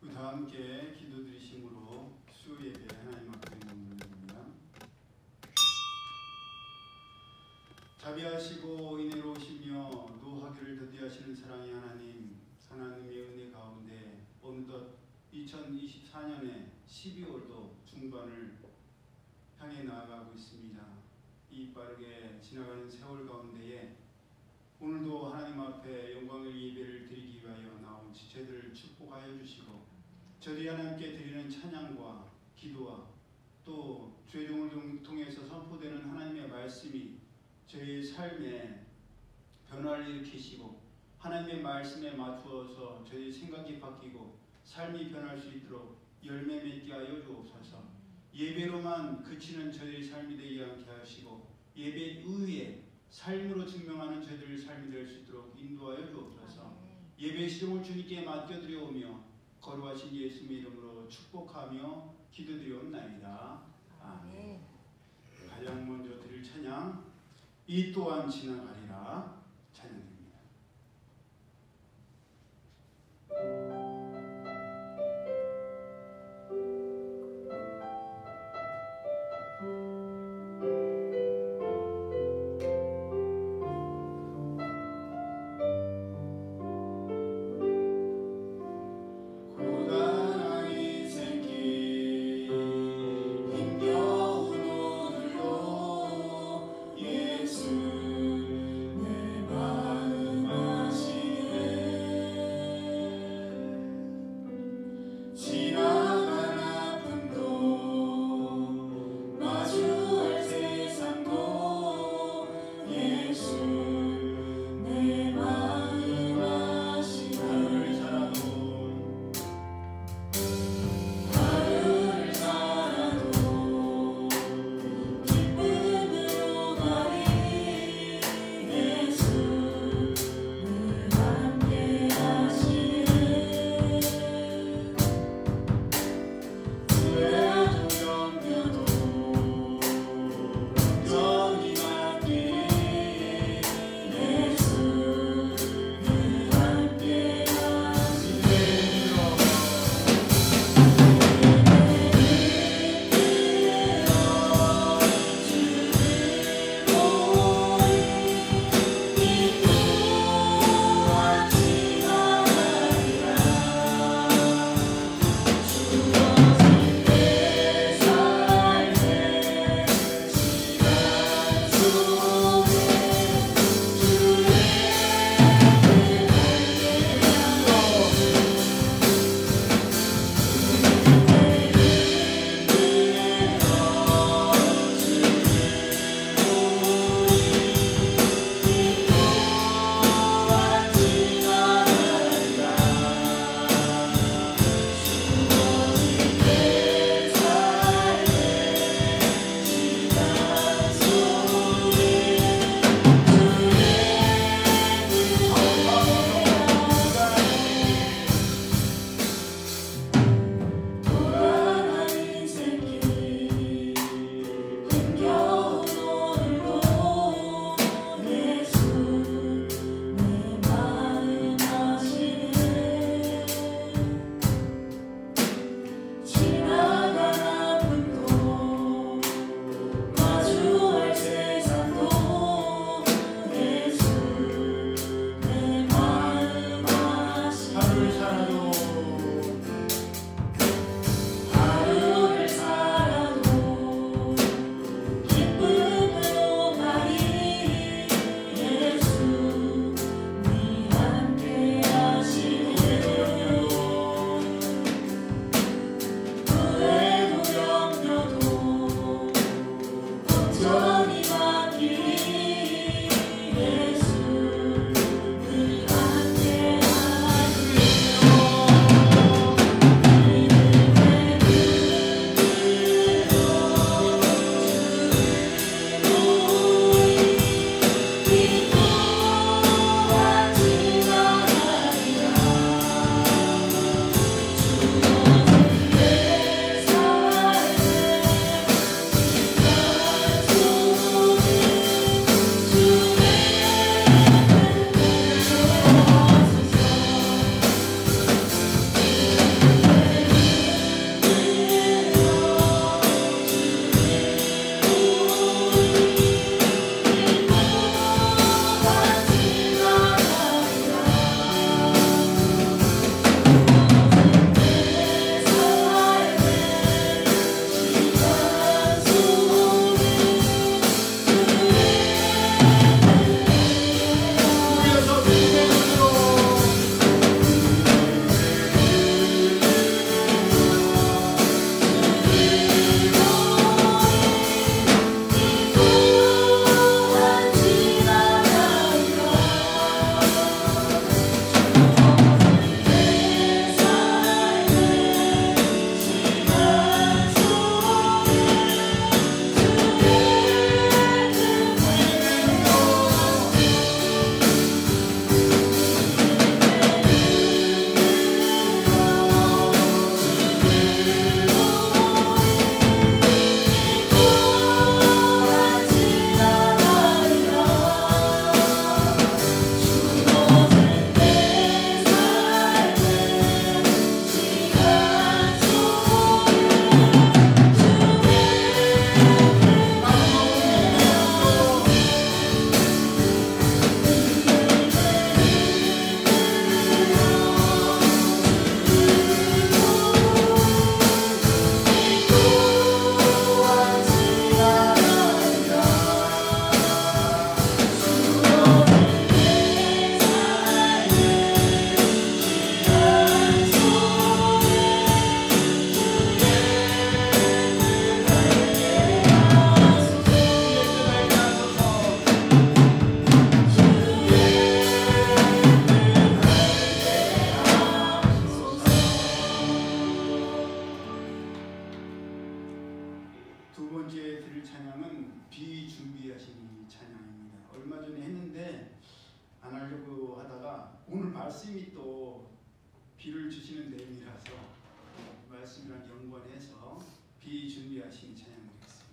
우리 다 함께 기도드리심으로 수예배 하나님 앞에 머무릅니다. 자비하시고 인애로우시며 노하기를 더디하시는 사랑의 하나님, 하나님의 은혜 가운데 어느덧 2024년의 12월도 중반을 향해 나아가고 있습니다. 이 빠르게 지나가는 세월 가운데에 오늘도 하나님 앞에 영광의 예배를 드리기 위하여 나온 지체들을 축복하여 주시고, 저희 하나님께 드리는 찬양과 기도와 또 죄종을 통해서 선포되는 하나님의 말씀이 저희의 삶에 변화를 일으키시고, 하나님의 말씀에 맞추어서 저희의 생각이 바뀌고 삶이 변할 수 있도록 열매 맺게 하여 주옵소서. 예배로만 그치는 저희의 삶이 되지 않게 하시고, 예배 이후에 삶으로 증명하는 저희들의 삶이 될 수 있도록 인도하여 주옵소서. 예배 시종을 주님께 맡겨드려오며 거룩하신 예수님의 이름으로 축복하며 기도드리옵나이다. 아멘. 가장 먼저 드릴 찬양, 이 또한 지나가리라 찬양입니다. 예수 내 드릴 찬양은 비 준비하신 찬양입니다. 얼마 전에 했는데 안 하려고 하다가 오늘 말씀이 또 비를 주시는 내용이라서 말씀이랑 연관해서 비 준비하신 찬양 드리겠습니다.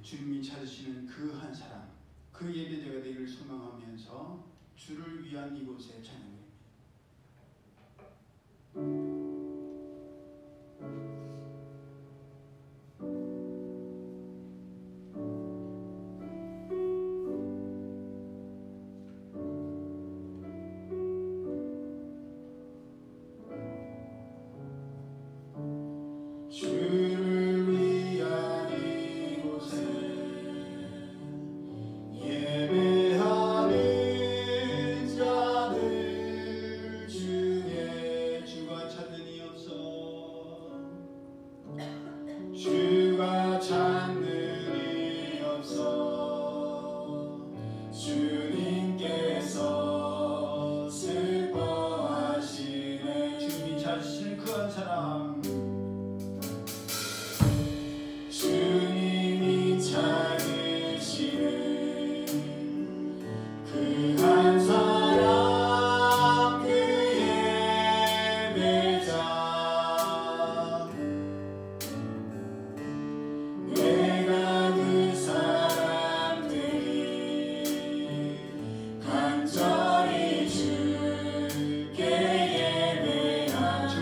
주님이 찾으시는 그 한 사람, 그 예배자가 되기를 소망하면서 주를 위한 이곳에 찬양합니다. 주를 위한 이곳에 예배하는 자들 중에 주가 찾는 이 없어, 주가 찾는 이 없어 주님께서 슬퍼하시네. 주님이 찾으시는 그 한 사람, 주님이 찾으시는 그 한 사람, 그 예배자, 내가 그 사람들이 간절히 주께 예배하며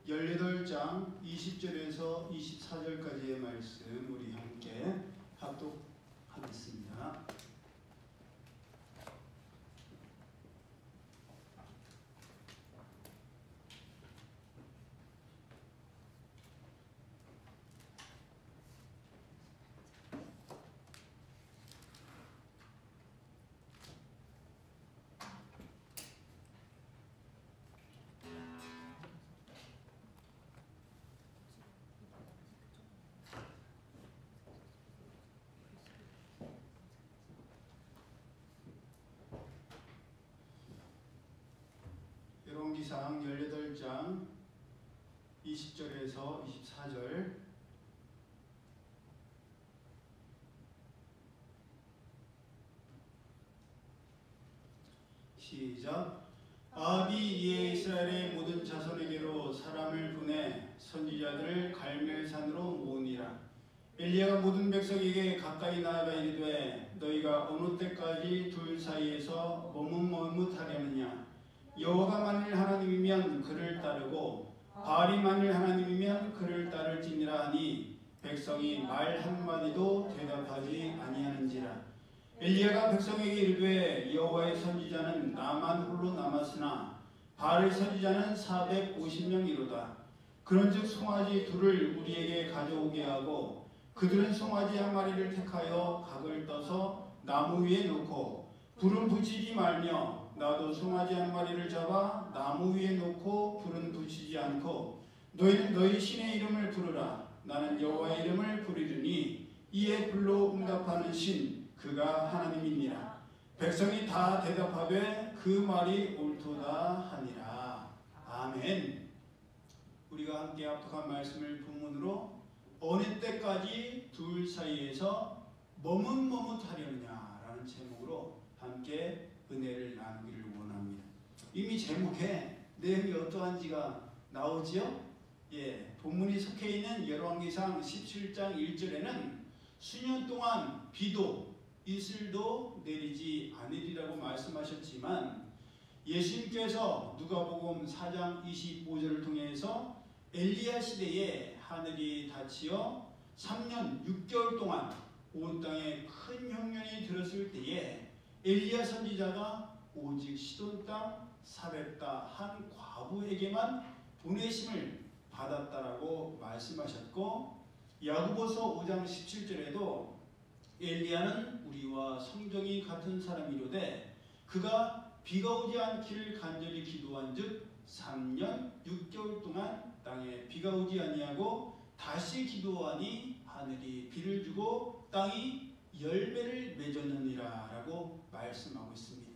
18장 20절에서 24절까지의 말씀 우리 함께 합독하겠습니다. 열왕기상 18장 20절에서 24절. 시작. 아합이 이에 이스라엘의 모든 자손에게로 사람을 보내 선지자들을 갈멜산으로 모으니라. 엘리야가 모든 백성에게 가까이 나아가 이르되 너희가 어느 때까지 둘 사이에서 머뭇머뭇하려느냐. 여호와가 만일 하나님이면 그를 따르고 바알이 만일 하나님이면 그를 따를지니라 하니 백성이 말 한마디도 대답하지 아니하는지라. 엘리야가 백성에게 이르되 여호와의 선지자는 나만 홀로 남았으나 바알의 선지자는 450명이로다. 그런즉 송아지 둘을 우리에게 가져오게 하고 그들은 송아지 한 마리를 택하여 각을 떠서 나무 위에 놓고 불은 붙이지 말며 나도 송아지 한 마리를 잡아 나무 위에 놓고 불은 붙이지 않고 너희는 너희 신의 이름을 부르라. 나는 여호와의 이름을 부르리니 이에 불로 응답하는 신 그가 하나님이니라. 백성이 다 대답하되 그 말이 옳도다 하니라. 아멘. 우리가 함께 합독한 말씀을 본문으로 어느 때까지 둘 사이에서 머뭇머뭇하려느냐라는 제목으로 함께 은혜를 나누기를 원합니다. 이미 제목에 내용이 어떠한지가 나오지요? 예, 본문이 속해 있는 열왕기상 17장 1절에는 수년 동안 비도 이슬도 내리지 않으리라고 말씀하셨지만 예수님께서 누가복음 4장 25절을 통해서 엘리야 시대에 하늘이 닫히어 3년 6개월 동안 온 땅에 큰 흉년이 들었을 때에 엘리야 선지자가 오직 시돈 땅 사렙다 한 과부에게만 보내심을 받았다라고 말씀하셨고 야고보서 5장 17절에도 엘리야는 우리와 성정이 같은 사람이로되 그가 비가 오지 않기를 간절히 기도한즉 3년 6개월 동안 땅에 비가 오지 아니하고 다시 기도하니 하늘이 비를 주고 땅이 열매를 맺었느니라 라고 말씀하고 있습니다.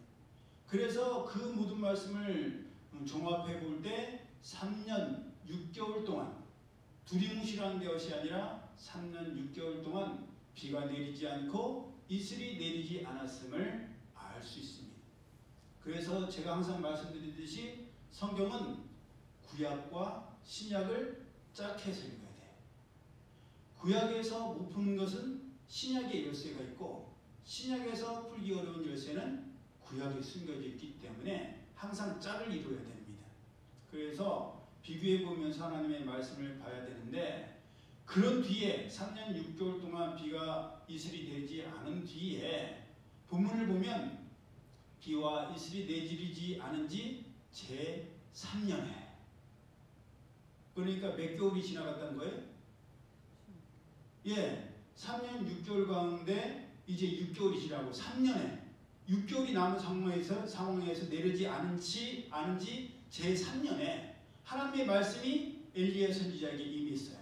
그래서 그 모든 말씀을 종합해 볼 때 3년 6개월 동안 두리뭉실한 것이 아니라 3년 6개월 동안 비가 내리지 않고 이슬이 내리지 않았음을 알 수 있습니다. 그래서 제가 항상 말씀드리듯이 성경은 구약과 신약을 짝해서 읽어야 돼요. 구약에서 못 푸는 것은 신약의 열쇠가 있고 신약에서 풀기 어려운 열쇠는 구약에 숨겨져 있기 때문에 항상 짝을 이루어야 됩니다. 그래서 비교해 보면서 하나님의 말씀을 봐야 되는데 그런 뒤에 3년 6개월 동안 비가 이슬이 되지 않은 뒤에 본문을 보면 비와 이슬이 내리지 않은 지 제3년에 그러니까 몇 개월이 지나갔다는 거예요? 예, 3년 6개월 가운데 이제 6개월이 지나고 3년에 6개월이 남은 상황에서 내리지 않은 지 제3년에 하나님의 말씀이 엘리야 선지자에게 이미 있어요.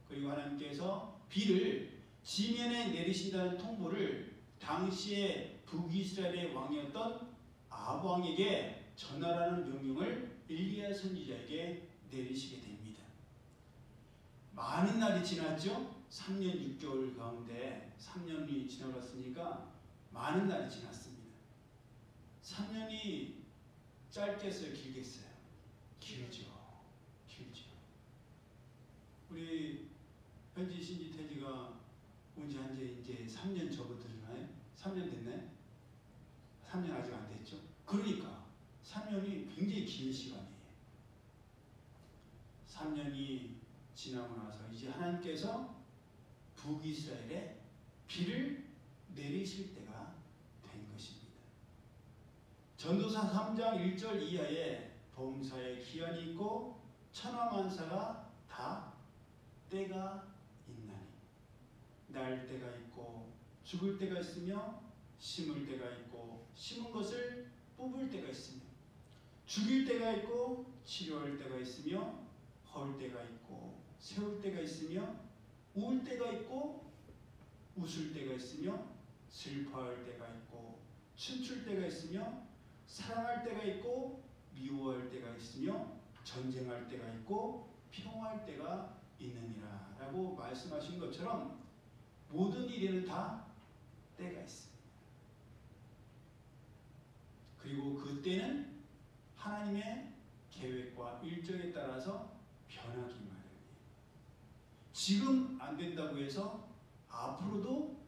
그리고 하나님께서 비를 지면에 내리신다는 통보를 당시에 북이스라엘의 왕이었던 아합 왕에게 전하라는 명령을 엘리야 선지자에게 내리시게 됩니다. 많은 날이 지났죠. 3년 6개월 가운데 3년이 지나갔으니까 많은 날이 지났습니다. 3년이 짧겠어요? 길겠어요? 길죠. 우리 현지 신지 태지가 온 지 이제 3년 접어들었나요? 3년 됐나요? 3년 아직 안 됐죠? 그러니까 3년이 굉장히 긴 시간이에요. 3년 4년이 지나고 나서 이제 하나님께서 북이스라엘에 비를 내리실 때가 된 것입니다. 전도서 3장 1절 이하에 범사에 기한이 있고 천하만사가 다 때가 있나니 날 때가 있고 죽을 때가 있으며 심을 때가 있고 심은 것을 뽑을 때가 있으며 죽일 때가 있고 치료할 때가 있으며 헐 때가 있고 세울 때가 있으며 울 때가 있고 웃을 때가 있으며 슬퍼할 때가 있고 춤출 때가 있으며 사랑할 때가 있고 미워할 때가 있으며 전쟁할 때가 있고 평화할 때가 있느니라 라고 말씀하신 것처럼 모든 일에는 다 때가 있습니다. 그리고 그 때는 하나님의 계획과 일정에 따라서 변하기 마련이에요. 지금 안 된다고 해서 앞으로도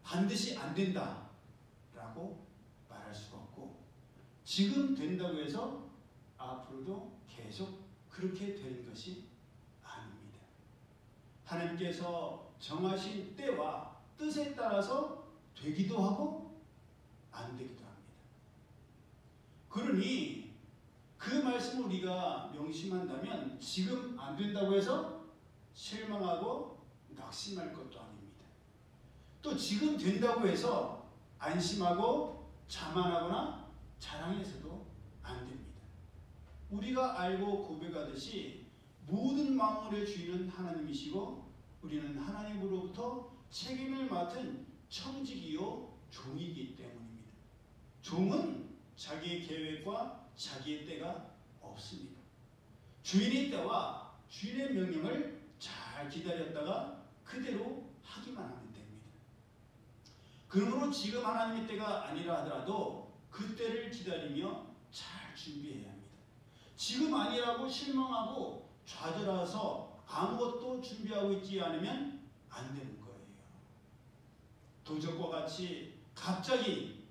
반드시 안 된다 라고 말할 수가 없고 지금 된다고 해서 앞으로도 계속 그렇게 되는 것이 아닙니다. 하나님께서 정하신 때와 뜻에 따라서 되기도 하고 안 되기도 합니다. 그러니 그 말씀을 우리가 명심한다면 지금 안 된다고 해서 실망하고 낙심할 것도 아닙니다. 또 지금 된다고 해서 안심하고 자만하거나 자랑해서도 안 됩니다. 우리가 알고 고백하듯이 모든 만물의 주인은 하나님이시고 우리는 하나님으로부터 책임을 맡은 청직이요 종이기 때문입니다. 종은 자기의 계획과 자기의 때가 없습니다. 주인의 때와 주인의 명령을 잘 기다렸다가 그대로 하기만 하면 됩니다. 그러므로 지금 하나님의 때가 아니라 하더라도 그 때를 기다리며 잘 준비해야 합니다. 지금 아니라고 실망하고 좌절해서 아무것도 준비하고 있지 않으면 안 되는 거예요. 도적과 같이 갑자기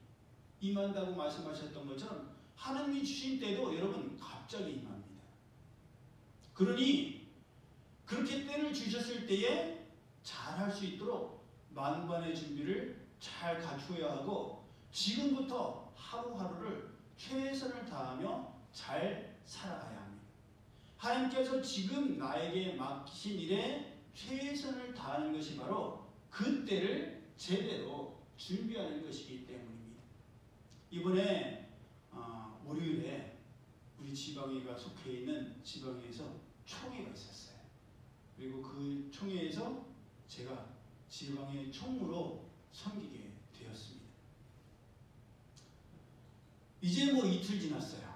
임한다고 말씀하셨던 것처럼 하나님이 주신 때도 여러분 갑자기 임합니다. 그러니 그렇게 때를 주셨을 때에 잘 할 수 있도록 만반의 준비를 잘 갖추어야 하고 지금부터 하루하루를 최선을 다하며 잘 살아가야 합니다. 하나님께서 지금 나에게 맡기신 일에 최선을 다하는 것이 바로 그 때를 제대로 준비하는 것이기 때문입니다. 이번에 월요일에 우리 지방회가 속해 있는 지방회에서 총회가 있었어요. 그리고 그 총회에서 제가 지방회 총무로 섬기게 되었습니다. 이제 뭐 이틀 지났어요.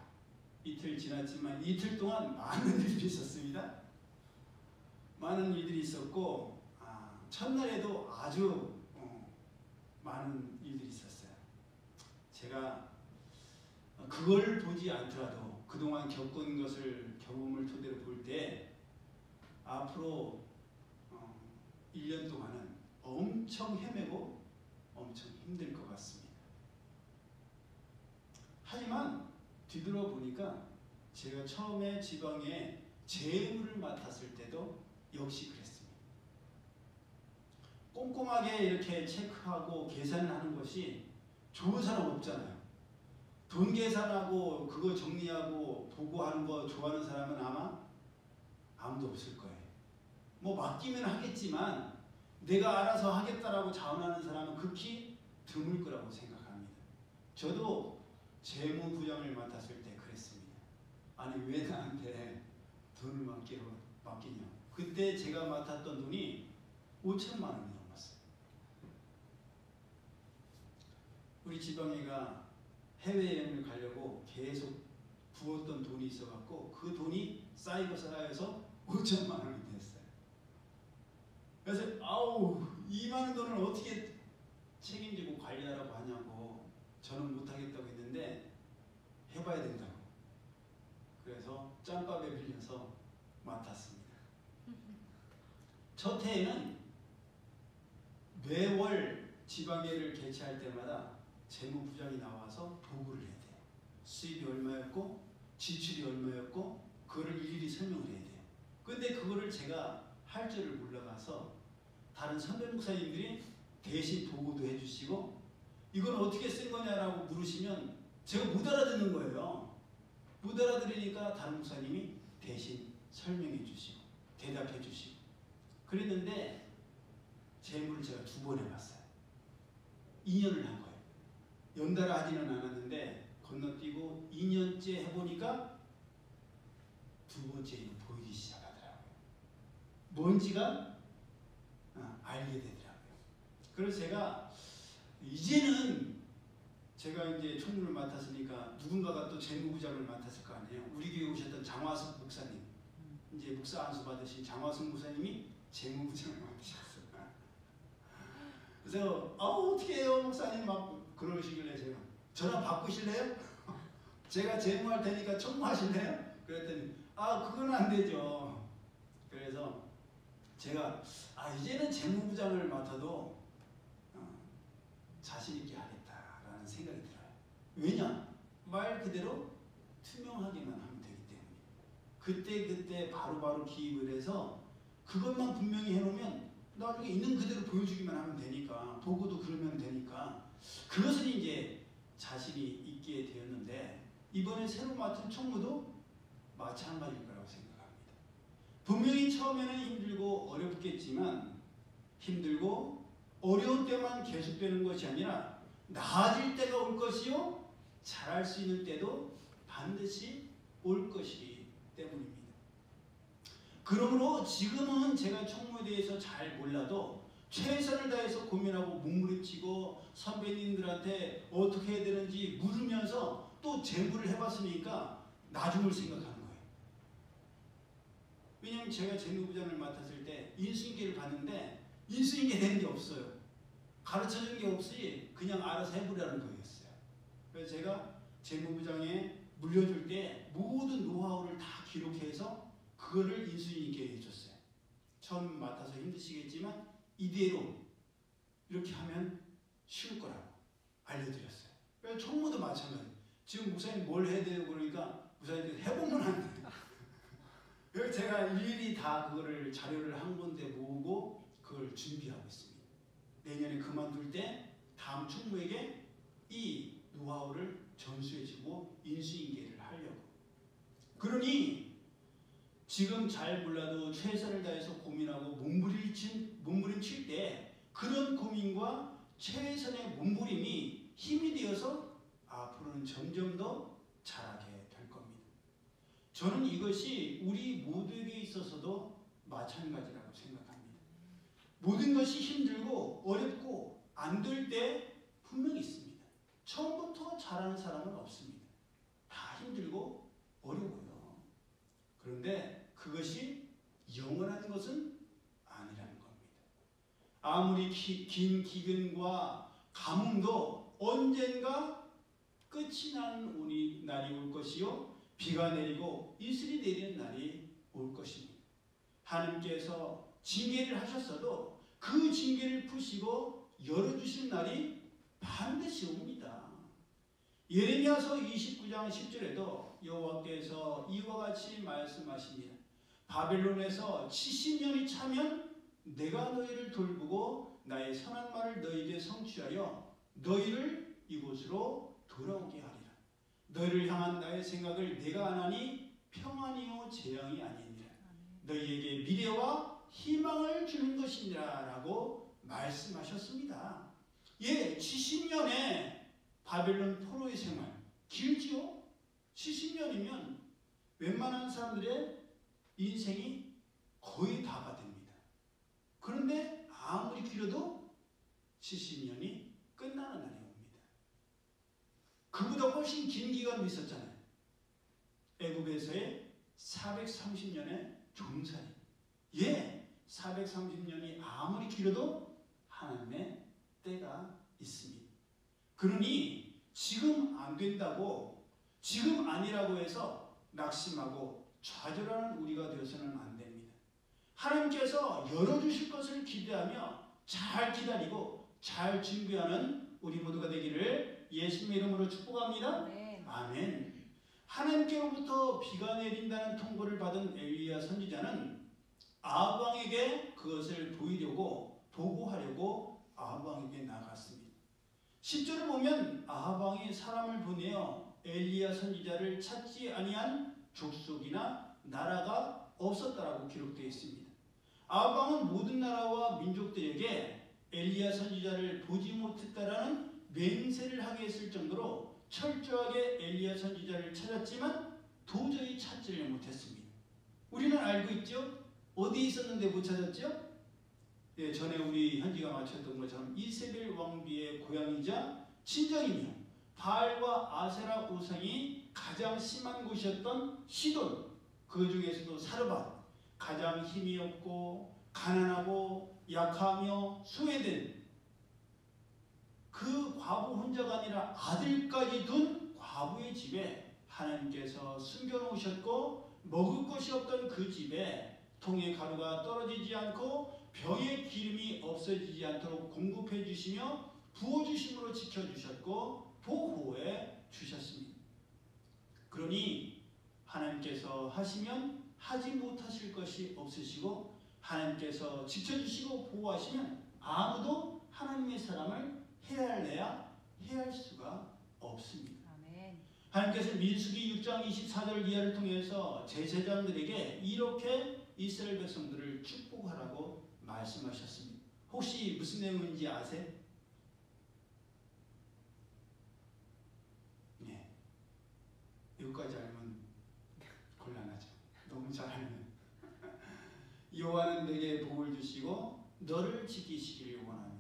이틀 지났지만 이틀 동안 많은 일들이 있었습니다. 많은 일들이 있었고 첫날에도 아주 많은 일들이 있었어요. 제가 그걸 보지 않더라도 그동안 겪은 것을 경험을 토대로 볼 때 앞으로 1년 동안은 엄청 헤매고 엄청 힘들 것 같습니다. 하지만 뒤돌아보니까 제가 처음에 지방에 재무를 맡았을 때도 역시 그랬습니다. 꼼꼼하게 이렇게 체크하고 계산을 하는 것이 좋은 사람 없잖아요. 돈 계산하고 그거 정리하고 보고하는 거 좋아하는 사람은 아마 아무도 없을 거예요. 뭐 맡기면 하겠지만 내가 알아서 하겠다라고 자원하는 사람은 극히 드물 거라고 생각합니다. 저도 재무부장을 맡았을 때 그랬습니다. 아니 왜 나한테 돈을 맡기냐. 그때 제가 맡았던 돈이 5천만 원이 넘었어요. 우리 지방회가 해외여행을 가려고 계속 부었던 돈이 있어갖고 그 돈이 쌓여서 5천만 원이 됐어요. 그래서 이 많은 돈을 어떻게 책임지고 관리하라고 하냐고 저는 못하겠다고 했는데 해봐야 된다고. 그래서 짬밥에 빌려서 맡았습니다. 첫 해에는 매월 지방회를 개최할 때마다 재무부장이 나와서 보고를 해야 돼요. 수입이 얼마였고 지출이 얼마였고 그거를 일일이 설명을 해야 돼요. 근데 그거를 제가 할 줄을 몰라가서 다른 선배 목사님들이 대신 보고도 해주시고 이건 어떻게 쓴 거냐라고 물으시면 제가 못 알아듣는 거예요. 못 알아들으니까 다른 목사님이 대신 설명해 주시고 대답해 주시고 그랬는데 재물을 제가 2번 해봤어요. 2년을 한 거예요. 연달아 하지는 않았는데 건너뛰고 2년째 해보니까 두 번째는 보이기 시작하더라고요. 뭔지가 알게 되더라고요. 그래서 제가 이제는 제가 이제 총무를 맡았으니까 누군가가 또 재무부장을 맡았을 거 아니에요. 우리 교회 오셨던 장화숙 목사님, 이제 목사 안수 받으신 장화숙 목사님이 재무부장을 맡으셨어요. 그래서 어떻게 해요 목사님 막 그러시길래 제가 전화 바꾸실래요? 제가 재무할 테니까 총무하실래요? 그랬더니 그건 안 되죠. 그래서 제가 이제는 재무부장을 맡아도 자신 있게 하겠다라는 생각이 들어요. 왜냐? 말 그대로 투명하게만 하면 되기 때문에 그때 바로바로 기입을 해서 그것만 분명히 해놓으면 나중에 있는 그대로 보여주기만 하면 되니까 보고도 그러면 되니까 그것은 이제 자신이 있게 되었는데 이번에 새로 맡은 총무도 마찬가지일 거라고 생각합니다. 분명히 처음에는 힘들고 어렵겠지만 힘들고 어려운 때만 계속되는 것이 아니라 나아질 때가 올 것이요 잘할 수 있는 때도 반드시 올 것이기 때문입니다. 그러므로 지금은 제가 총무에 대해서 잘 몰라도 최선을 다해서 고민하고 몸부림치고 선배님들한테 어떻게 해야 되는지 물으면서 또 재무를 해봤으니까 나중을 생각하는 거예요. 왜냐하면 제가 재무부장을 맡았을 때 인수인계를 봤는데 인수인계 되는 게 없어요. 가르쳐준 게 없이 그냥 알아서 해보라는 거였어요. 그래서 제가 재무부장에 물려줄 때 모든 노하우를 다 기록해서 그거를 인수인계에 해줬어요. 처음 맡아서 힘드시겠지만 이대로 이렇게 하면 쉬울 거라고 알려드렸어요. 그래서 총무도 마찬가지. 지금 목사님 뭘 해야 돼요? 그러니까 목사님들 해보면 안 돼요. 그래서 제가 일일이 다 그거를 자료를 한 군데 모으고 그걸 준비하고 있습니다. 내년에 그만둘 때 다음 총무에게 이 노하우를 전수해주고 인수인계를 하려고. 그러니 지금 잘 몰라도 최선을 다해서 고민하고 몸부림칠 때 그런 고민과 최선의 몸부림이 힘이 되어서 앞으로는 점점 더 잘하게 될 겁니다. 저는 이것이 우리 모두에게 있어서도 마찬가지라고 생각합니다. 모든 것이 힘들고 어렵고 안 될 때 분명히 있습니다. 처음부터 잘하는 사람은 없습니다. 다 힘들고 어려워요. 그런데 그것이 영원한 것은 아니라는 겁니다. 아무리 긴 기근과 가뭄도 언젠가 끝이 나는 날이 올 것이요 비가 내리고 이슬이 내리는 날이 올 것입니다. 하나님께서 징계를 하셨어도 그 징계를 푸시고 열어주실 날이 반드시 옵니다. 예레미야서 29장 10절에도 여호와께서 이와 같이 말씀하십니다. 바벨론에서 70년이 차면 내가 너희를 돌보고 나의 선한 말을 너희에게 성취하여 너희를 이곳으로 돌아오게 하리라. 너희를 향한 나의 생각을 내가 아나니 평안이요 재앙이 아니니라. 너희에게 미래와 희망을 주는 것이니라 라고 말씀하셨습니다. 70년의 바벨론 포로의 생활 길지요? 70년이면 웬만한 사람들의 인생이 거의 다가 됩니다. 그런데 아무리 길어도 70년이 끝나는 날이 옵니다. 그보다 훨씬 긴 기간도 있었잖아요. 애굽에서의 430년의 종살이. 430년이 아무리 길어도 하나님의 때가 있습니다. 그러니 지금 안 된다고 지금 아니라고 해서 낙심하고 좌절하는 우리가 되어서는 안 됩니다. 하나님께서 열어주실 것을 기대하며 잘 기다리고 잘 준비하는 우리 모두가 되기를 예수님의 이름으로 축복합니다. 네. 아멘. 하나님께로부터 비가 내린다는 통보를 받은 엘리야 선지자는 아합 왕에게 그것을 보이려고 보고하려고 아합 왕에게 나갔습니다. 10절을 보면 아합 왕이 사람을 보내어 엘리야 선지자를 찾지 아니한 족속이나 나라가 없었다라고 기록되어 있습니다. 아합 왕은 모든 나라와 민족들에게 엘리야 선지자를 보지 못했다라는 맹세를 하게 했을 정도로 철저하게 엘리야 선지자를 찾았지만 도저히 찾지를 못했습니다. 우리는 알고 있죠? 어디 있었는데 못 찾았죠? 예, 전에 우리 현지가 마쳤던 것처럼 이세벨 왕비의 고향이자 친정이며 바알과 아세라 우상이 가장 심한 곳이었던 시돈, 그 중에서도 사르밧, 가장 힘이 없고 가난하고 약하며 소외된 그 과부 혼자가 아니라 아들까지 둔 과부의 집에 하나님께서 숨겨놓으셨고 먹을 것이 없던 그 집에 통에 가루가 떨어지지 않고 병에 기름이 없어지지 않도록 공급해 주시며 부어주심으로 지켜주셨고 보호해 주셨습니다. 그러니 하나님께서 하시면 하지 못하실 것이 없으시고 하나님께서 지켜주시고 보호하시면 아무도 하나님의 사람을 해할래야 해할 수가 없습니다. 아멘. 하나님께서 민수기 6장 24절 이하를 통해서 제사장들에게 이렇게 이스라엘 백성들을 축복하라고 말씀하셨습니다. 혹시 무슨 내용인지 아세요? 네, 여기까지 알면 곤란하죠. 너무 잘 알면. 여호와는 내게 복을 주시고 너를 지키시기를 원하며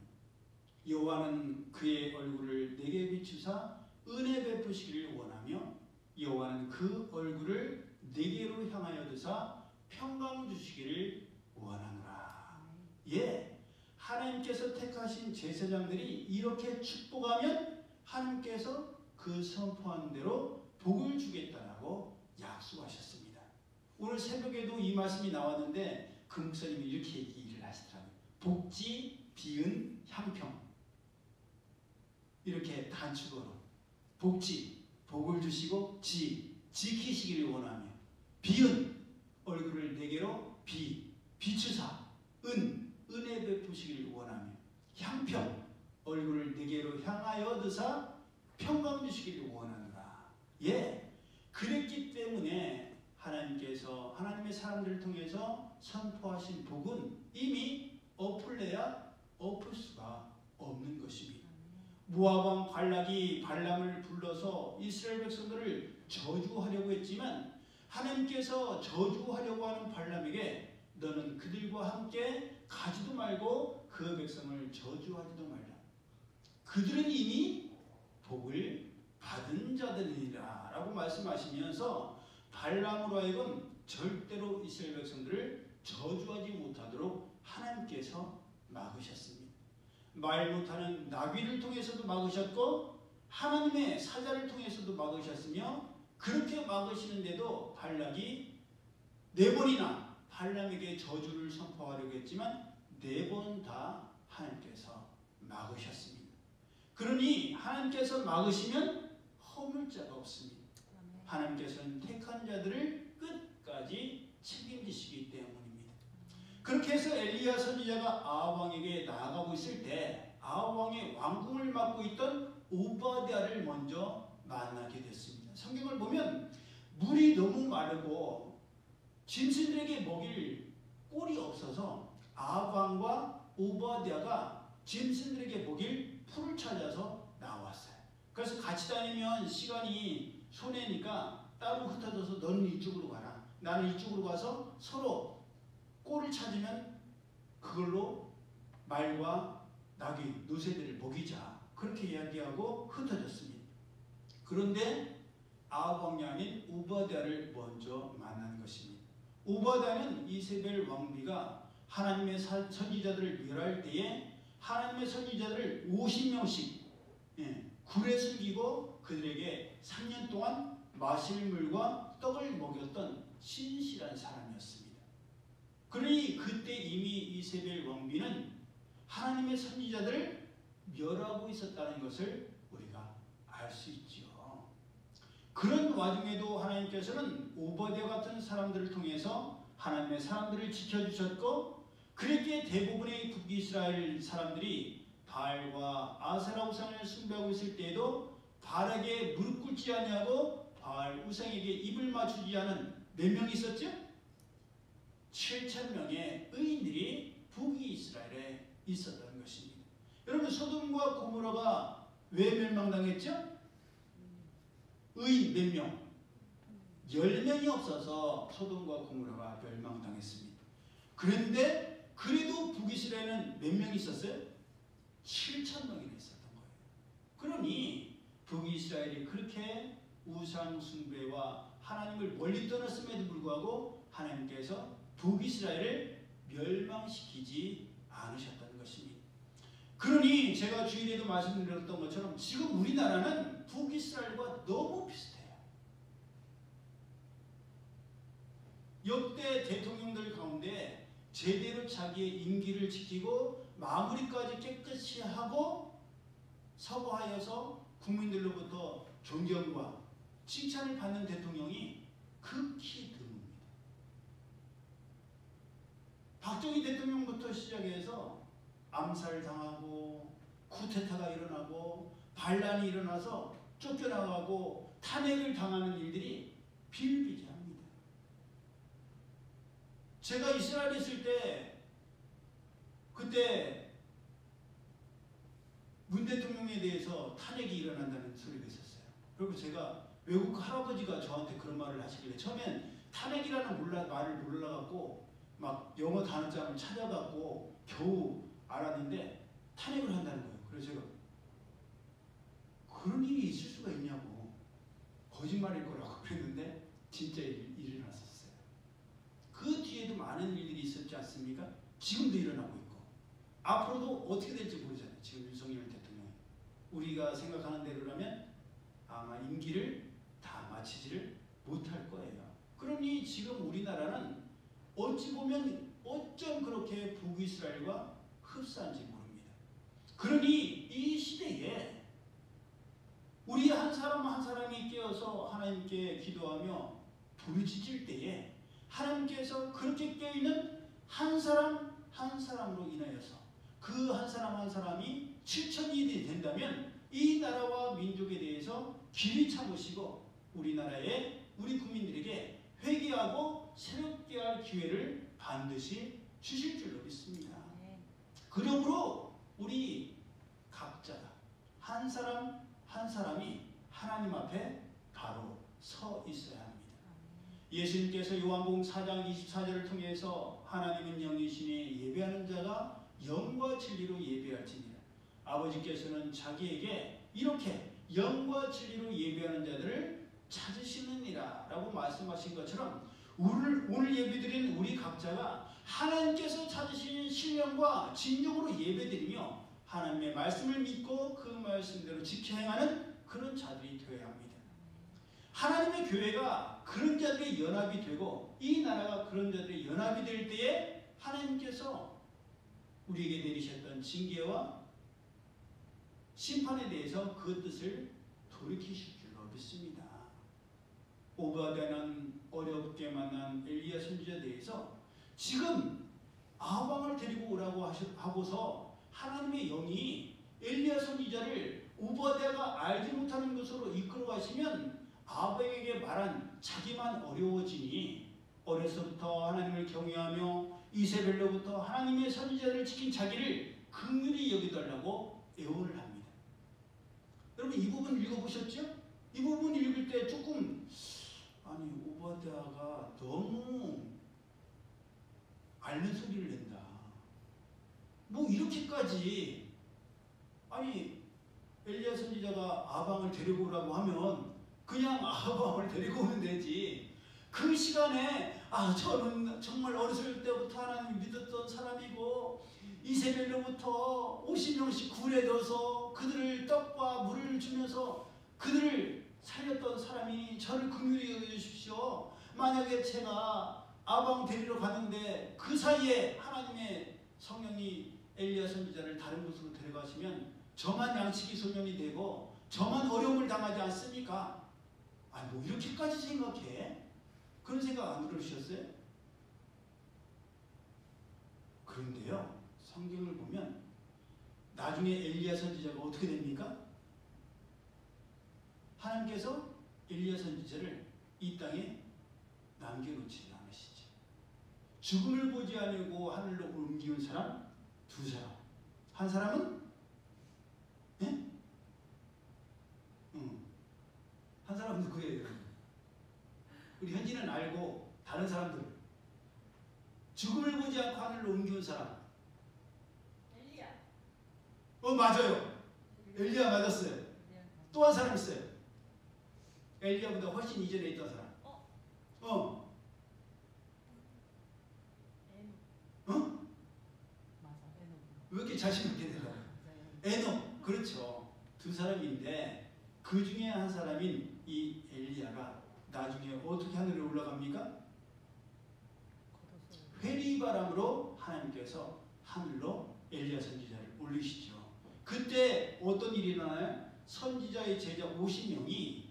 여호와는 그의 얼굴을 내게 비추사 은혜 베푸시기를 원하며 여호와는 그 얼굴을 내게로 향하여 드사 평강 주시기를 원하노라. 예, 하나님께서 택하신 제사장들이 이렇게 축복하면 하나님께서 그 선포한 대로 복을 주겠다라고 약속하셨습니다. 오늘 새벽에도 이 말씀이 나왔는데 그 목사님이 이렇게 얘기를 하시더라고요. 복지, 비은, 향평. 이렇게 단축어로 복지, 복을 주시고 지키시기를 원하며 비은, 얼굴을 내게로 비추사 은혜 베푸시기를 원하며 향평, 얼굴을 내게로 향하여 드사 평강 주시기를 원하노라. 예, 그랬기 때문에 하나님께서 하나님의 사람들을 통해서 선포하신 복은 이미 엎을래야 엎을 수가 없는 것입니다. 모압 왕 발락이 발람을 불러서 이스라엘 백성들을 저주하려고 했지만 하나님께서 저주하려고 하는 발람에게 너는 그들과 함께 가지도 말고 그 백성을 저주하지도 말라. 그들은 이미 복을 받은 자들이라 라고 말씀하시면서 발람으로 하여금 절대로 이스라엘 백성들을 저주하지 못하도록 하나님께서 막으셨습니다. 말 못하는 나귀를 통해서도 막으셨고 하나님의 사자를 통해서도 막으셨으며 그렇게 막으시는데도 발락이 4번이나 발람에게 저주를 선포하려고 했지만 4번 다 하나님께서 막으셨습니다. 그러니 하나님께서 막으시면 허물 자가 없습니다. 하나님께서는 택한 자들을 끝까지 책임지시기 때문입니다. 그렇게 해서 엘리야 선지자가 아합 왕에게 나아가고 있을 때 아합 왕의 왕궁을 맡고 있던 오바댜를 먼저 만나게 됐습니다. 성경을 보면 물이 너무 마르고 짐승들에게 먹일 꼴이 없어서 아합 왕과 오바댜가 짐승들에게 먹일 풀을 찾아서 나왔어요. 그래서 같이 다니면 시간이 손해니까 따로 흩어져서 너는 이쪽으로 가라, 나는 이쪽으로 가서 서로 꼴을 찾으면 그걸로 말과 나귀, 노새들을 먹이자, 그렇게 이야기하고 흩어졌습니다. 그런데 아합 왕이 아닌 오바댜를 먼저 만난 것입니다. 오바댜는 이세벨 왕비가 하나님의 선지자들을 멸할 때에 하나님의 선지자들을 50명씩 굴에 숨기고 그들에게 3년 동안 마실 물과 떡을 먹였던 신실한 사람이었습니다. 그러니 그때 이미 이세벨 왕비는 하나님의 선지자들을 멸하고 있었다는 것을 우리가 알 수 있죠. 그런 와중에도 하나님께서는 오버드야 같은 사람들을 통해서 하나님의 사람들을 지켜주셨고, 그렇게 대부분의 북이스라엘 사람들이 바알과 아세라 우상을 숭배하고 있을 때에도 바알에게 무릎 꿇지 아니하고 바알 우상에게 입을 맞추지 않은 몇 명이 있었죠? 7,000명의 의인들이 북이스라엘에 있었다는 것입니다. 여러분, 소돔과 고모라가 왜 멸망당했죠? 의인 몇 명? 10명이 없어서 소돔과 고모라가 멸망당했습니다. 그런데 그래도 북이스라엘은 몇 명이 있었어요? 7,000명이나 있었던 거예요. 그러니 북이스라엘이 그렇게 우상 숭배와 하나님을 멀리 떠났음에도 불구하고 하나님께서 북이스라엘을 멸망시키지 않으셨다는 것입니다. 그러니 제가 주일에도 말씀드렸던 것처럼 지금 우리나라는 북이스라엘과 너무 비슷해요. 역대 대통령들 가운데 제대로 자기의 임기를 지키고 마무리까지 깨끗이 하고 서거하여서 국민들로부터 존경과 칭찬을 받는 대통령이 극히 드뭅니다. 박정희 대통령부터 시작해서 암살당하고 쿠데타가 일어나고 반란이 일어나서 쫓겨나가고 탄핵을 당하는 일들이 비일비재합니다. 제가 이스라엘에 있을 때 그때 문 대통령에 대해서 탄핵이 일어난다는 소리가 있었어요. 그리고 제가 외국 할아버지가 저한테 그런 말을 하시길래 처음엔 탄핵이라는 말을 몰라갖고 막 영어 단어장을 찾아갖고 겨우 알았는데 탄핵을 한다는 거예요. 그래서 제가 그런 일이 있을 수가 있냐고, 거짓말일 거라고 그랬는데 진짜 일이 났었어요. 그 뒤에도 많은 일들이 있었지 않습니까? 지금도 일어나고 있고 앞으로도 어떻게 될지 모르잖아요. 지금 윤석열 대통령이 우리가 생각하는 대로라면 아마 임기를 다 마치지를 못할 거예요. 그러니 지금 우리나라는 어찌 보면 어쩜 그렇게 북이스라엘과 흡사한지 모릅니다. 그러니 이 시대에 우리 한 사람 한 사람이 깨어서 하나님께 기도하며 부르짖을 때에 하나님께서 그렇게 깨어있는 한 사람 한 사람으로 인하여서 그 한 사람 한 사람이 7,000인이 된다면 이 나라와 민족에 대해서 길이 참으시고 우리나라의 우리 국민들에게 회개하고 새롭게 할 기회를 반드시 주실 줄로 믿습니다. 그러므로 우리 각자가 한 사람 한 사람이 하나님 앞에 바로 서 있어야 합니다. 예수님께서 요한복음 4장 24절을 통해서 하나님은 영이시니 예배하는 자가 영과 진리로 예배할지니라. 아버지께서는 자기에게 이렇게 영과 진리로 예배하는 자들을 찾으시느니라 라고 말씀하신 것처럼 오늘 예배드린 우리 각자가 하나님께서 찾으시는 신령과 진정으로 예배드리며 하나님의 말씀을 믿고 그 말씀대로 지켜 행하는 그런 자들이 되어야 합니다. 하나님의 교회가 그런 자들의 연합이 되고 이 나라가 그런 자들의 연합이 될 때에 하나님께서 우리에게 내리셨던 징계와 심판에 대해서 그 뜻을 돌이키실 줄로 믿습니다. 오바댜는 어렵게 만난 엘리야 선지자에 대해서 지금 아합왕을 데리고 오라고 하고서 하나님의 영이 엘리야 선지자를 오바댜가 알지 못하는 곳으로 이끌어 가시면 아합에게 말한 자기만 어려워지니 어려서부터 하나님을 경외하며 이세벨로부터 하나님의 선지자를 지킨 자기를 긍휼히 여기달라고 애원을 합니다. 여러분 이 부분 읽어보셨죠? 이 부분 읽을 때 조금 아니 오바댜가 너무 앓는 소리를 낸다. 뭐 이렇게까지 아니 엘리야 선지자가 아합왕을 데리고 오라고 하면 그냥 아합왕을 데리고 오면 되지. 그 시간에 저는 정말 어렸을 때부터 하나님 믿었던 사람이고 이세벨로부터 50명씩 굴에 넣어서 그들을 떡과 물을 주면서 그들을 살렸던 사람이 저를 긍휼히 여겨주십시오. 만약에 제가 아합왕 데리러 갔는데 그 사이에 하나님의 성령이 엘리야 선지자를 다른 곳으로 데려가시면 저만 양치기 소년이 되고 저만 어려움을 당하지 않습니까? 뭐 이렇게까지 생각해? 그런 생각 안 들으셨어요? 그런데요, 성경을 보면 나중에 엘리야 선지자가 어떻게 됩니까? 하나님께서 엘리야 선지자를 이 땅에 남겨놓지 않으시죠. 죽음을 보지 않고 하늘로 옮기운 사람 두 사람. 한 사람은 예? 한 사람은 누구예요? 우리 현지는 알고 다른 사람들 죽음을 보지 않고 하늘로 옮기운 사람. 엘리야. 맞아요. 엘리야 맞았어요. 또 한 사람 있어요. 엘리야보다 훨씬 이전에 있던 사람. 왜 이렇게 자신 있게 되나? 에녹. 그렇죠. 두 사람인데 그 중에 한 사람인 이 엘리야가 나중에 어떻게 하늘에 올라갑니까? 회리바람으로 하나님께서 하늘로 엘리야 선지자를 올리시죠. 그때 어떤 일이 일어나요? 선지자의 제자 50명이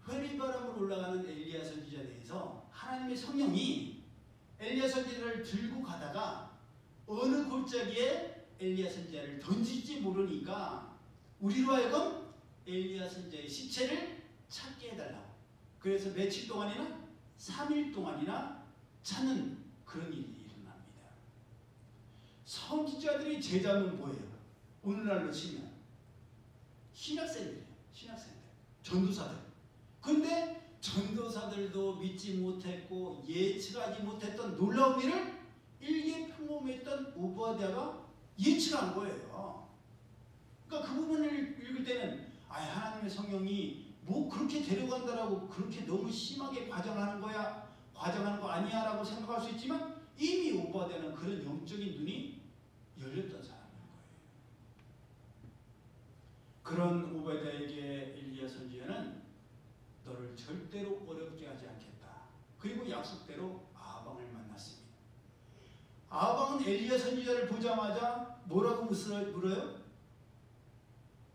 회리바람으로 올라가는 엘리야 선지자에 대해서 하나님의 성령이 엘리야 선지자를 들고 가다가 어느 골짜기에 엘리야 선지자를 던질지 모르니까 우리로 하여금 엘리야 선지자의 시체를 찾게 해달라고. 그래서 며칠 동안이나 3일 동안이나 찾는 그런 일이 일어납니다. 선지자들이 제자는 뭐예요? 오늘날로 치면 신학생들이에요. 신학생들, 전도사들. 근데 전도사들도 믿지 못했고 예측하지 못했던 놀라운 일을 일개평범했던 오바댜가 예측한 거예요. 그러니까 그 부분을 읽을 때는 하나님의 성령이 뭐 그렇게 데려간다라고 그렇게 너무 심하게 과장하는 거야, 과장하는 거 아니야 라고 생각할 수 있지만 이미 오바댜는 그런 영적인 눈이 열렸던 사람인 거예요. 그런 오바댜에게 엘리야 선지자는 너를 절대로 어렵게 하지 않겠다. 그리고 약속대로 아방을 만났습니다. 아방은 엘리야 선지자를 보자마자 뭐라고 물어요?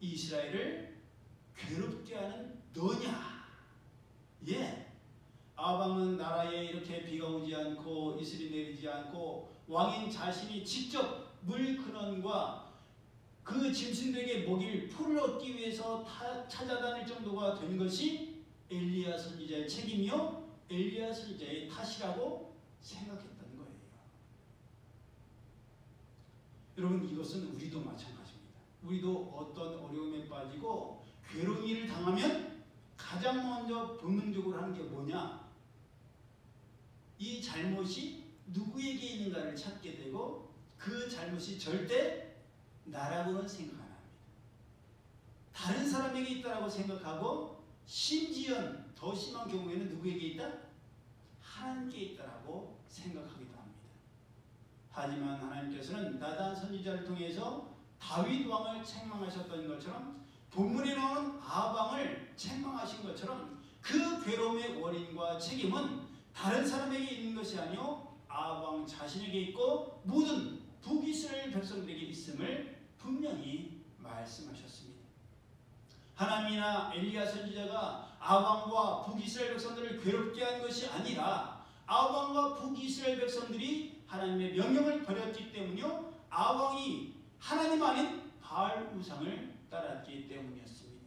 이스라엘을 괴롭게 하는 너냐? 예. 아방은 나라에 이렇게 비가 오지 않고 이슬이 내리지 않고 왕인 자신이 직접 물 근원과 그 짐승들에게 먹일 풀을 얻기 위해서 찾아다닐 정도가 된 것이 엘리야 선지자의 책임이요 엘리야 선지자의 탓이라고 생각했던 거예요. 여러분, 이것은 우리도 마찬가지입니다. 우리도 어떤 어려움에 빠지고 괴로운 일을 당하면 가장 먼저 본능적으로 하는 게 뭐냐? 이 잘못이 누구에게 있는가를 찾게 되고 그 잘못이 절대 나라고는 생각 안 합니다. 다른 사람에게 있다라고 생각하고 심지어 더 심한 경우에는 누구에게 있다? 하나님께 있다라고 생각하기도 합니다. 하지만 하나님께서는 나단 선지자를 통해서 다윗 왕을 책망하셨던 것처럼 본문에 나오는 아방을 책망하신 것처럼 그 괴로움의 원인과 책임은 다른 사람에게 있는 것이 아니요 아방 자신에게 있고 모든 북이스라엘 백성들에게 있음을 분명히 말씀하셨습니다. 하나님이나 엘리야 선지자가 아방과 북이스라엘 백성들을 괴롭게 한 것이 아니라 아방과 북이스라엘 백성들이 하나님의 명령을 버렸기 때문이요 아방이 하나님 아닌 바알 우상을 따랐기 때문이었습니다.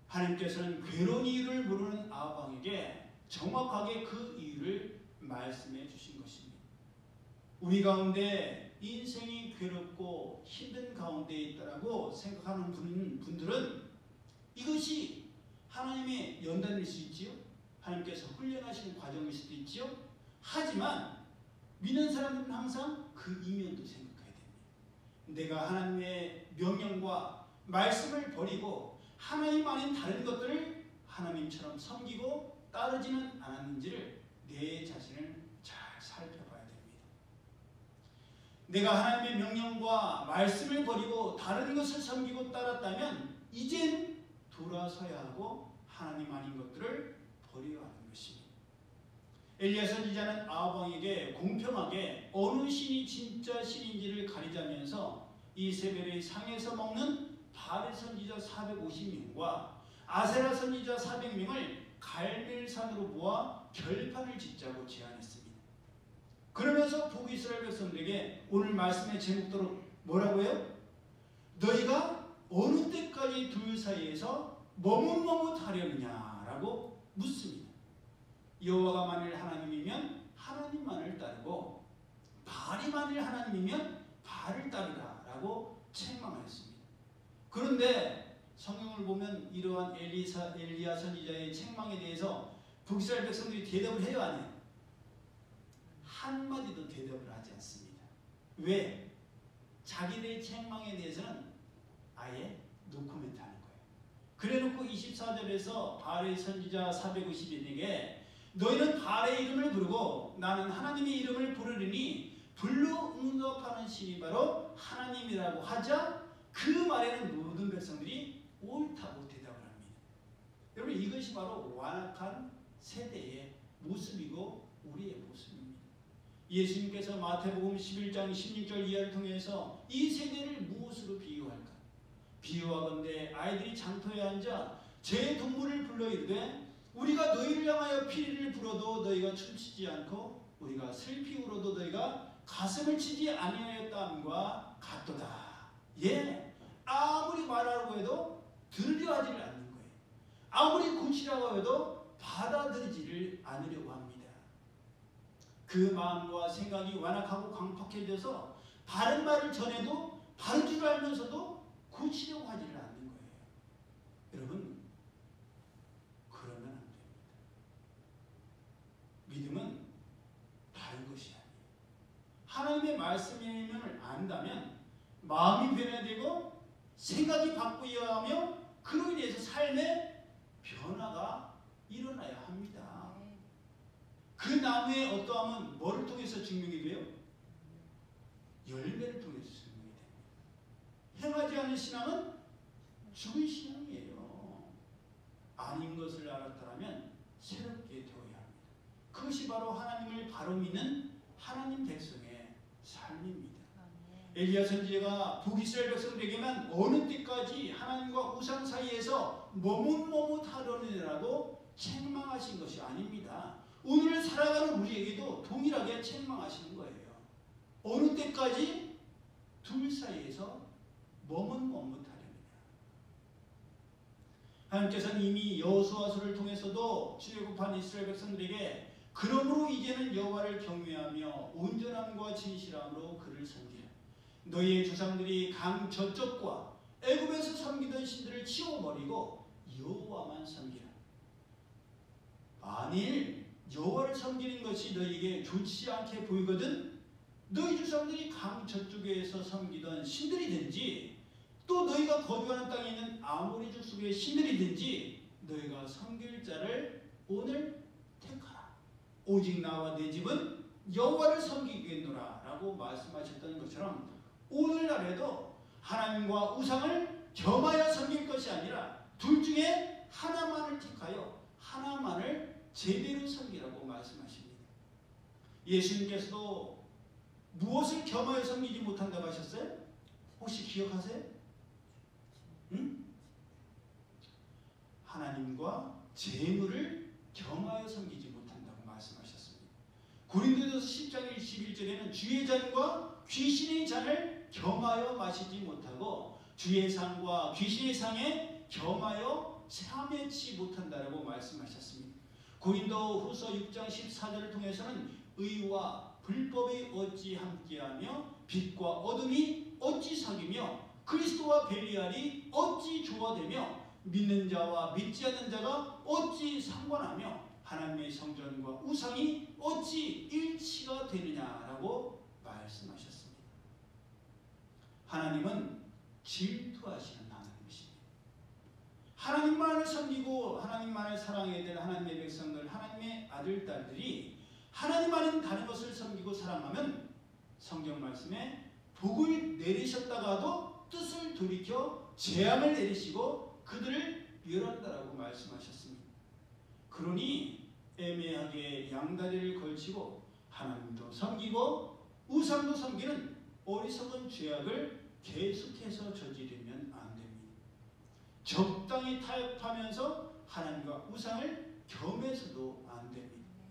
하나님께서는 괴로운 이유를 모르는 아방에게 정확하게 그 이유를 말씀해 주신 것입니다. 우리 가운데 인생이 괴롭고 힘든 가운데 있다라고 생각하는 분들은 이것이 하나님의 연단일 수 있지요. 하나님께서 훈련하시는 과정일 수도 있지요. 하지만 믿는 사람들은 항상 그 이면도 생각해야 됩니다. 내가 하나님의 명령과 말씀을 버리고 하나님 아닌 다른 것들을 하나님처럼 섬기고 따르지는 않았는지를 내 자신을 잘 살펴봐야 됩니다. 내가 하나님의 명령과 말씀을 버리고 다른 것을 섬기고 따랐다면 이젠 돌아서야 하고 하나님 아닌 것들을 버려야 하는 것입니다. 엘리야 선지자는 아방에게 공평하게 어느 신이 진짜 신인지를 가리자면서 이세벨의 상에서 먹는 바알 선지자 450명과 아세라 선지자 400명을 갈멜산으로 모아 결판을 짓자고 제안했습니다. 그러면서 북이스라엘 백성들에게 오늘 말씀의 제목대로 뭐라고 해요? 너희가 어느 때까지 둘 사이에서 머뭇머뭇하려느냐라고 묻습니다. 여호와가 만일 하나님이면 하나님만을 따르고 바알이 만일 하나님이면 바알을 따르라라고 책망하였습니다. 그런데 성경을 보면 이러한 엘리야 선지자의 책망에 대해서 북이스라엘 백성들이 대답을 해요, 안 해요? 한마디도 대답을 하지 않습니다. 왜? 자기들의 책망에 대해서는 아예 노코멘트하는 거예요. 그래놓고 24절에서 바알의 선지자 450인에게 너희는 바알의 이름을 부르고 나는 하나님의 이름을 부르리니 불로 응답하는 신이 바로 하나님이라고 하자 그 말에는 모든 백성들이 옳다고 대답을 합니다. 여러분, 이것이 바로 완악한 세대의 모습이고 우리의 모습입니다. 예수님께서 마태복음 11장 16절 이하를 통해서 이 세대를 무엇으로 비유할까? 비유하건대 아이들이 장터에 앉아 제 동물을 불러 이르되 우리가 너희를 향하여 피리를 불어도 너희가 춤추지 않고 우리가 슬피 울어도 너희가 가슴을 치지 아니하였다함과 같도다. 예, 아무리 말하라고 해도 들으려 하지를 않는 거예요. 아무리 고치라고 해도 받아들이지를 않으려고 합니다. 그 마음과 생각이 완악하고 강팍해져서 바른 말을 전해도 바른 줄 알면서도 고치려고 하지를 않는 거예요. 여러분, 그러면 안 됩니다. 믿음은 다른 것이 아니에요. 하나님의 말씀임을 안다면 마음이 변화되고 생각이 바뀌어야 하며 그로 인해서 삶의 변화가 일어나야 합니다. 그 나무의 어떠함은 뭐를 통해서 증명이 돼요? 열매를 통해서 증명이 됩니다. 행하지 않은 신앙은 죽은 신앙이에요. 아닌 것을 알았다면 새롭게 되어야 합니다. 그것이 바로 하나님을 바로 믿는 하나님 백성의 삶입니다. 엘리야 선지자가 북이스라엘 백성들에게만 어느 때까지 하나님과 우상 사이에서 머뭇머뭇하려느라고 책망하신 것이 아닙니다. 오늘 살아가는 우리에게도 동일하게 책망하시는 거예요. 어느 때까지 둘 사이에서 머뭇머뭇하려느냐. 하나님께서는 이미 여호수아서를 통해서도 출애굽한 이스라엘 백성들에게 그러므로 이제는 여호와를 경외하며 온전함과 진실함으로 그를 섬기라. 너희의 조상들이 강 저쪽과 애굽에서 섬기던 신들을 치워버리고 여호와만 섬기라. 만일 여호와를 섬기는 것이 너희에게 좋지 않게 보이거든 너희 조상들이 강 저쪽에서 섬기던 신들이든지 또 너희가 거주하는 땅에 있는 아모리 족속의 신들이든지 너희가 섬길 자를 오늘 택하라. 오직 나와 내 집은 여호와를 섬기겠노라 라고 말씀하셨던 것처럼 오늘날에도 하나님과 우상을 겸하여 섬길 것이 아니라 둘 중에 하나만을 택하여 하나만을 제대로 섬기라고 말씀하십니다. 예수님께서도 무엇을 겸하여 섬기지 못한다고 하셨어요? 혹시 기억하세요? 응? 하나님과 재물을 겸하여 섬기지 못한다고 말씀하셨습니다. 고린도전서 10장 21절에는 주의 잔과 귀신의 잔을 겸하여 마시지 못하고 주의 상과 귀신의 상에 겸하여 참여치 못한다라고 말씀하셨습니다. 고린도 후서 6장 14절을 통해서는 의와 불법이 어찌 함께하며 빛과 어둠이 어찌 사귀며 그리스도와 벨리알이 어찌 조화되며 믿는 자와 믿지 않는 자가 어찌 상관하며 하나님의 성전과 우상이 어찌 일치가 되느냐라고 말씀하셨습니다. 하나님은 질투하시는 하나님이십니다. 하나님만을 섬기고 하나님만을 사랑해야 될 하나님의 백성들, 하나님의 아들, 딸들이 하나님 아닌 다른 것을 섬기고 사랑하면 성경 말씀에 복을 내리셨다가도 뜻을 돌이켜 재앙을 내리시고 그들을 멸한다라고 말씀하셨습니다. 그러니 애매하게 양다리를 걸치고 하나님도 섬기고 우상도 섬기는 어리석은 죄악을 계속해서 저지르면 안 됩니다. 적당히 타협하면서 하나님과 우상을 겸해서도 안 됩니다.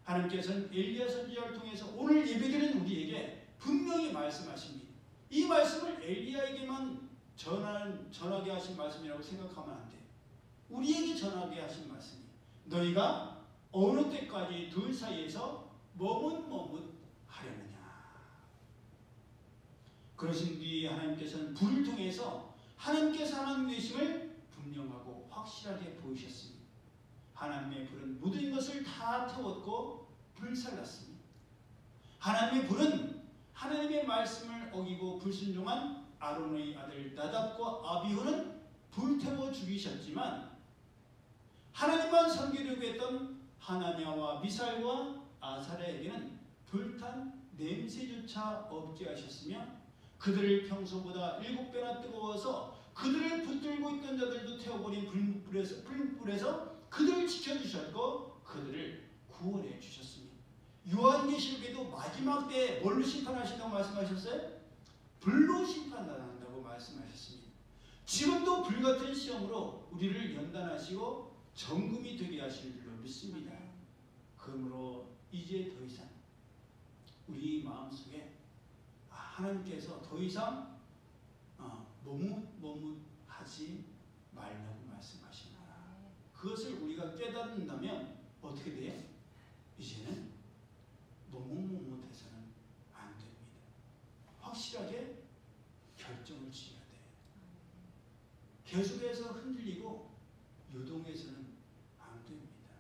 하나님께서는 엘리야 선지자를 통해서 오늘 예배드리는 우리에게 분명히 말씀하십니다. 이 말씀을 엘리야에게만 전하게 하신 말씀이라고 생각하면 안 돼요. 우리에게 전하게 하신 말씀이에요. 너희가 어느 때까지 둘 사이에서 머뭇머뭇하려느냐. 그러신 뒤에 하나님께서는 불을 통해서 하나님께서 하나님 되심을 분명하고 확실하게 보이셨습니다. 하나님의 불은 모든 것을 다 태웠고 불살랐습니다. 하나님의 불은 하나님의 말씀을 어기고 불순종한 아론의 아들 나답과 아비후는 불태워 죽이셨지만 하나님만 섬기려고 했던 하나냐와 미사엘과 아사랴에게는 불탄 냄새조차 없게 하셨으며 그들을 평소보다 7배나 뜨거워서 그들을 붙들고 있던 자들도 태워버린 불불에서 그들을 지켜주셨고 그들을 구원해 주셨습니다. 요한계시록에도 마지막 때에 뭘로 심판하신다고 말씀하셨어요? 불로 심판한다고 말씀하셨습니다. 지금도 불같은 시험으로 우리를 연단하시고 정금이 되게 하실 줄로 믿습니다. 그러므로 이제 더 이상 우리 마음속에 하나님께서 더 이상 머뭇머뭇하지 말라고 말씀하십니다. 그것을 우리가 깨닫는다면 어떻게 돼요? 이제는 머뭇머뭇해서는 안 됩니다. 확실하게 결정을 지어야 돼요. 계속해서 흔들리고 요동해서는 안 됩니다.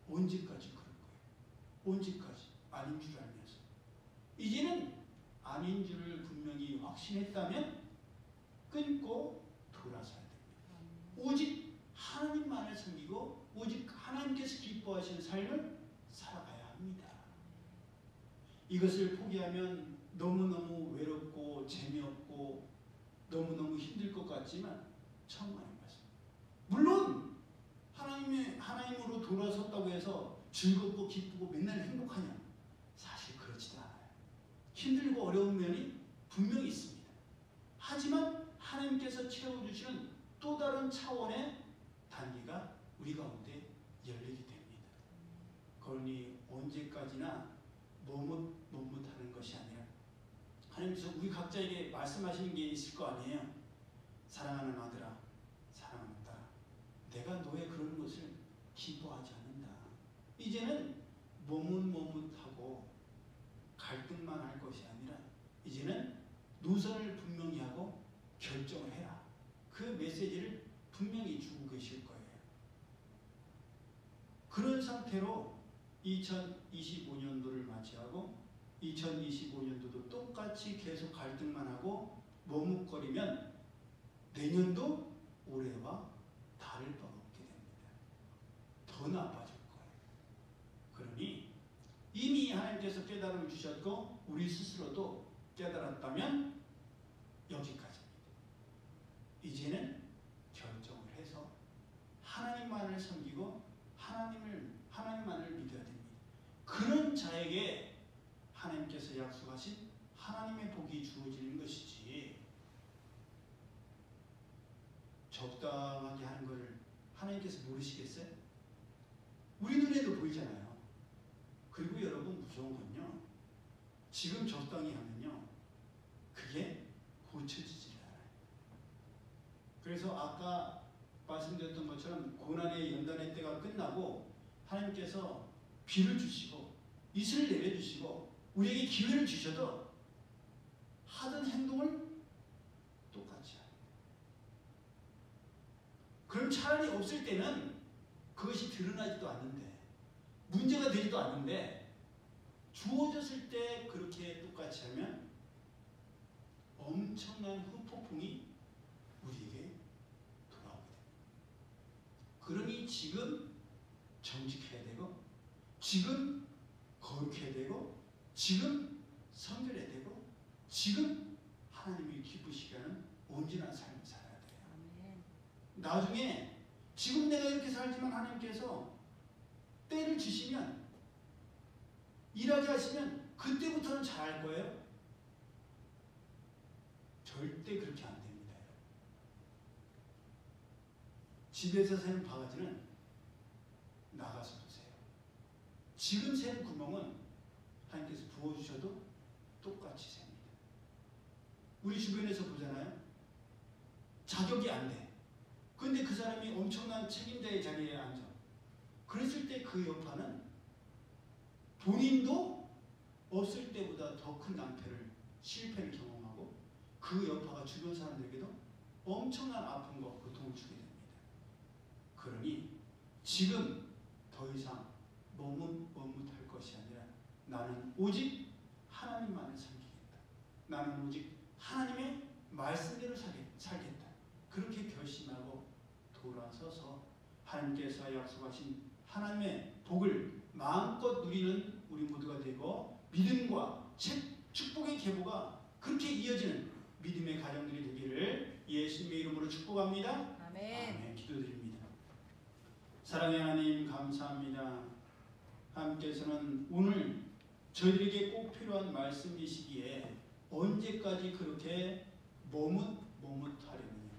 언제까지 그럴 거예요? 언제까지? 아닌 줄 알면서. 이제는 아닌 줄을 분명히 확신했다면 끊고 돌아서야 됩니다. 오직 하나님만을 섬기고 오직 하나님께서 기뻐하시는 삶을 살아가야 합니다. 이것을 포기하면 너무너무 외롭고 재미없고 너무너무 힘들 것 같지만 천만의 말씀. 물론 하나님으로 돌아섰다고 해서 즐겁고 기쁘고 맨날 행복하냐? 사실 그렇지도 않아요. 힘들고 어려운 면이 분명히 있습니다. 하지만 하나님께서 채워주시는 또 다른 차원의 단계가 우리 가운데 열리게 됩니다. 그러니 언제까지나 머뭇하는 것이 아니라 하나님께서 우리 각자에게 말씀하시는 게 있을 거 아니에요. 사랑하는 아들아, 사랑하는 딸아, 내가 너의 그런 것을 기뻐하지 않는다. 이제는 머뭇머뭇하고 갈등만 할 것이 아니라 이제는 노선을 분명히 하고 결정을 해라. 그 메시지를 분명히 주고 계실 거예요. 그런 상태로 2025년도를 맞이하고 2025년도도 똑같이 계속 갈등만 하고 머뭇거리면 내년도 올해와 다를 바 없게 됩니다. 더 나빠질 거예요. 그러니 이미 하나님께서 깨달음을 주셨고 우리 스스로도 깨달았다면 여기까지입니다. 이제는 결정을 해서 하나님만을 섬기고 하나님만을 믿어야 됩니다. 그런 자에게 하나님께서 약속하신 하나님의 복이 주어지는 것이지 적당하게 하는 것을 하나님께서 모르시겠어요? 우리 눈에도 보이잖아요. 그리고 여러분 무서운 건요. 지금 적당히 하면요. 그게 고쳐지질 않아요. 그래서 아까 말씀드렸던 것처럼 고난의 연단의 때가 끝나고 하나님께서 비를 주시고 이슬을 내려주시고 우리에게 기회를 주셔도 하던 행동을 똑같이 해요. 그럼 차라리 없을 때는 그것이 드러나지도 않는데 문제가 되지도 않는데 주어졌을 때 그렇게 똑같이 하면 엄청난 후폭풍이 우리에게 돌아오게 됩니다. 그러니 지금 정직해야 되고 지금 거룩해야 되고 지금 성결해야 되고 지금 하나님이 기쁘시게 하는 온전한 삶을 살아야 돼요. 아멘. 나중에 지금 내가 이렇게 살지만 하나님께서 때를 주시면 일하게 하시면 그때부터는 잘할 거예요. 절대 그렇게 안 됩니다. 집에서 새는 바가지는 나가서 보세요. 지금 새는 구멍은 하나님께서 부어주셔도 똑같이 셉니다. 우리 주변에서 보잖아요. 자격이 안 돼. 근데 그 사람이 엄청난 책임자의 자리에 앉아. 그랬을 때 그 여파는 본인도 없을 때보다 더 큰 낭패를, 실패를 경험하고 그 여파가 주변 사람들에게도 엄청난 아픔과 고통을 주게 됩니다. 그러니 지금 더 이상 머뭇할 것이 아니라 나는 오직 하나님만을 섬기겠다. 나는 오직 하나님의 말씀대로 살겠다. 그렇게 결심하고 돌아서서 하나님께서 약속하신 하나님의 복을 마음껏 누리는 우리 모두가 되고 믿음과 축복의 계보가 그렇게 이어지는 믿음의 가정들이 되기를 예수님의 이름으로 축복합니다. 아멘. 아멘. 기도드립니다. 사랑의 하나님 감사합니다. 하나님께서는 오늘 저희들에게 꼭 필요한 말씀이시기에 언제까지 그렇게 머뭇하려느냐.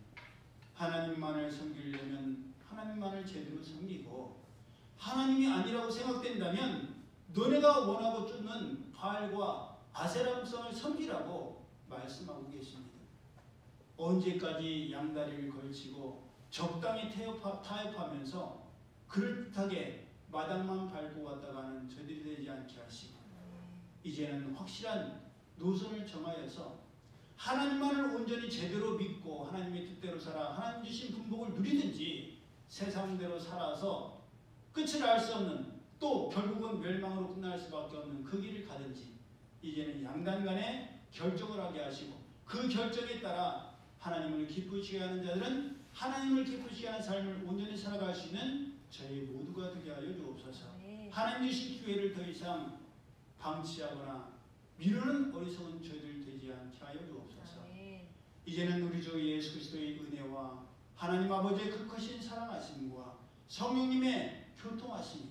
하나님만을 섬기려면 하나님만을 제대로 섬기고 하나님이 아니라고 생각된다면 너네가 원하고 쫓는 바알과 아세라성을 섬기라고 말씀하고 계십니다. 언제까지 양다리를 걸치고 적당히 타협하면서 그럴듯하게 마당만 밟고 왔다가는 저들이 되지 않게 하시고 이제는 확실한 노선을 정하여서 하나님만을 온전히 제대로 믿고 하나님의 뜻대로 살아 하나님 주신 분복을 누리든지 세상대로 살아서 끝을 알 수 없는 또 결국은 멸망으로 끝날 수밖에 없는 그 길을 가든지 이제는 양단 간에 결정을 하게 하시고 그 결정에 따라 하나님을 기쁘시게 하는 자들은 하나님을 기쁘시게 하는 삶을 온전히 살아갈 수 있는 저희 모두가 되게 하여 주옵소서. 하나님 주신 기회를 더 이상 방치하거나 미루는 어리석은 저희들 되지 않게 하여 주옵소서. 이제는 우리 주 예수 그리스도의 은혜와 하나님 아버지의 그 크신 사랑하심과 성령님의 교통하심이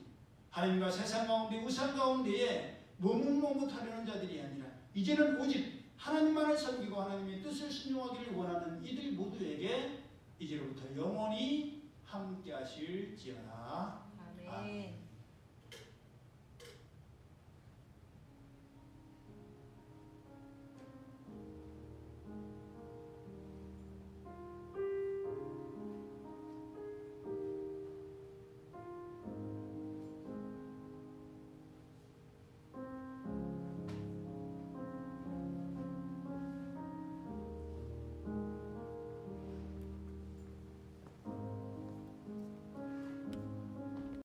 하나님과 세상 가운데 우상 가운데에 머뭇하려는 자들이 아니라 이제는 오직 하나님만을 섬기고 하나님의 뜻을 순종하기를 원하는 이들 모두에게 이제로부터 영원히 함께 하실지어다. 아멘.